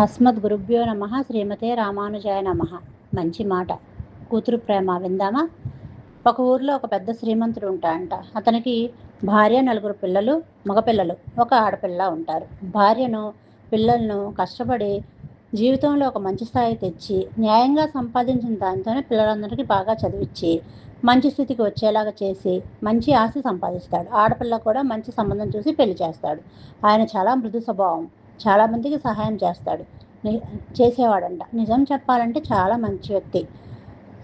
అస్మద్గురుభ్యో నమః. శ్రీమతే రామానుజాయ నమః. మంచి మాట. కూతురు ప్రేమ విందామా? ఒక ఊరిలో ఒక పెద్ద శ్రీమంతుడు ఉంటాడంట. అతనికి భార్య, 9 పిల్లలు, మగపిల్లలు, ఒక ఆడపిల్ల ఉంటారు. భార్యను, పిల్లలను కష్టపడి జీవితంలో ఒక మంచి స్థాయి తెచ్చి న్యాయంగా సంపాదించిన దాంతోనే పిల్లలందరికీ బాగా చదివించి మంచి స్థితికి వచ్చేలాగా చేసి మంచి ఆస్తి సంపాదిస్తాడు. ఆడపిల్ల కూడా మంచి సంబంధం చూసి పెళ్లి చేస్తాడు. ఆయన చాలా మృదు స్వభావం, చాలామందికి సహాయం చేసేవాడంట. నిజం చెప్పాలంటే చాలా మంచి వ్యక్తి.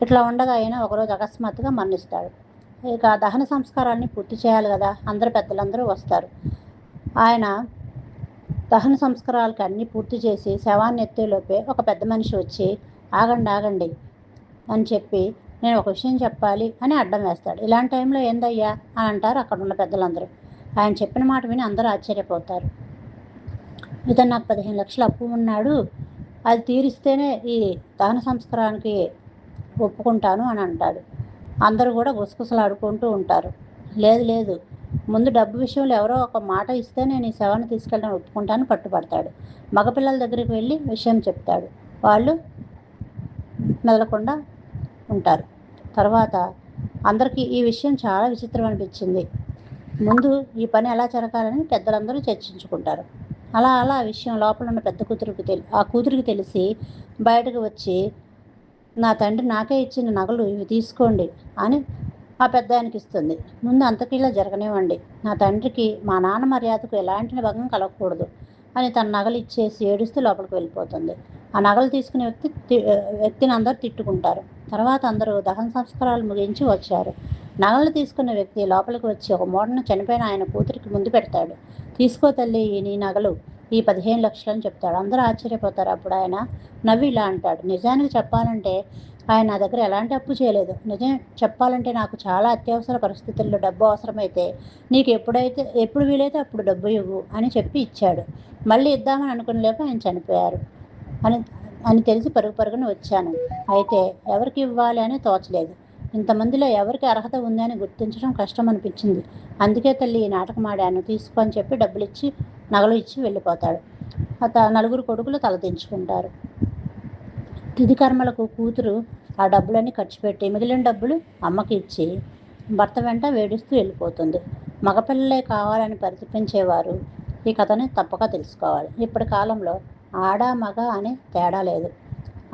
ఇట్లా ఉండగా ఆయన ఒకరోజు అకస్మాత్తుగా మరణిస్తాడు. ఇక దహన సంస్కారాన్ని పూర్తి చేయాలి కదా, అందరు పెద్దలందరూ వస్తారు. ఆయన దహన సంస్కారాలకి అన్నీ పూర్తి చేసి శవాన్ని ఎత్తేలోపే ఒక పెద్ద మనిషి వచ్చి ఆగండి అని చెప్పి, నేను ఒక విషయం చెప్పాలి అని అడ్డం వేస్తాడు. ఇలాంటి టైంలో ఏందయ్యా అని అంటారు అక్కడ ఉన్న పెద్దలందరూ. ఆయన చెప్పిన మాట విని అందరూ ఆశ్చర్యపోతారు. ఇతను నాకు 15 లక్షలు అప్పు ఉన్నాడు, అది తీరిస్తేనే ఈ దహన సంస్కారానికి ఒప్పుకుంటాను అని అంటాడు. అందరూ కూడా గుసగుసలాడుకుంటూ ఉంటారు. లేదు, ముందు డబ్బు విషయంలో ఎవరో ఒక మాట ఇస్తే నేను ఈ శవాన్ని తీసుకెళ్ళడం ఒప్పుకుంటాను పట్టుబడతాడు. మగపిల్లల దగ్గరికి వెళ్ళి విషయం చెప్తాడు. వాళ్ళు మెదలకుండా ఉంటారు. తర్వాత అందరికీ ఈ విషయం చాలా విచిత్రం అనిపించింది. ముందు ఈ పని ఎలా జరగాలని పెద్దలందరూ చర్చించుకుంటారు. అలా ఆ విషయం లోపల ఉన్న పెద్ద కూతురికి తెలిసి బయటకు వచ్చి, నా తండ్రి నాకే ఇచ్చిన నగలు ఇవి తీసుకోండి అని ఆ పెద్ద ఆయనకి ఇస్తుంది. ముందు అంతకీలా జరగనివ్వండి, నా తండ్రికి మా నాన్న మర్యాదకు ఎలాంటి భంగం కలగకూడదు అని తన నగలు ఇచ్చేసి ఏడుస్తూ లోపలికి వెళ్ళిపోతుంది. ఆ నగలు తీసుకునే వ్యక్తిని అందరూ తిట్టుకుంటారు. తర్వాత అందరూ దహన సంస్కారాలు ముగించి వచ్చారు. నగలు తీసుకున్న వ్యక్తి లోపలికి వచ్చి ఒక మూటను చనిపోయిన ఆయన కూతురికి ముందు పెడతాడు. తీసుకో తల్లి, నీ నగలు, ఈ 15 లక్షలు అని చెప్తాడు. అందరూ ఆశ్చర్యపోతారు. అప్పుడు ఆయన నవ్వి ఇలా అంటాడు, నిజానికి చెప్పాలంటే ఆయన నా దగ్గర ఎలాంటి అప్పు చేయలేదు. నిజం చెప్పాలంటే నాకు చాలా అత్యవసర పరిస్థితుల్లో డబ్బు అవసరమైతే నీకు ఎప్పుడు వీలైతే అప్పుడు డబ్బు ఇవ్వు అని చెప్పి ఇచ్చాడు. మళ్ళీ ఇద్దామని అనుకునేలోపు ఆయన చనిపోయారు అని తెలిసి పరుగున వచ్చాను. అయితే ఎవరికి ఇవ్వాలి అని తోచలేదు. ఇంతమందిలో ఎవరికి అర్హత ఉంది అని గుర్తించడం కష్టం అనిపించింది. అందుకే తల్లి ఈ నాటకం ఆడాను, తీసుకో అని చెప్పి నగలు ఇచ్చి వెళ్ళిపోతాడు. 9 కొడుకులు తలదించుకుంటారు. తిథి కర్మలకు కూతురు ఆ డబ్బులన్నీ ఖర్చు పెట్టి మిగిలిన డబ్బులు అమ్మకి ఇచ్చి భర్త వెంట వేడిస్తూ వెళ్ళిపోతుంది. మగపిల్లలే కావాలని పరితపించేవారు ఈ కథని తప్పక తెలుసుకోవాలి. ఇప్పటి కాలంలో ఆడ మగ అనే తేడా లేదు.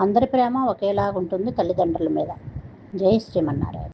అందరి ప్రేమ ఒకేలాగా ఉంటుంది తల్లిదండ్రుల మీద. జై శ్రీమన్నారాయణ.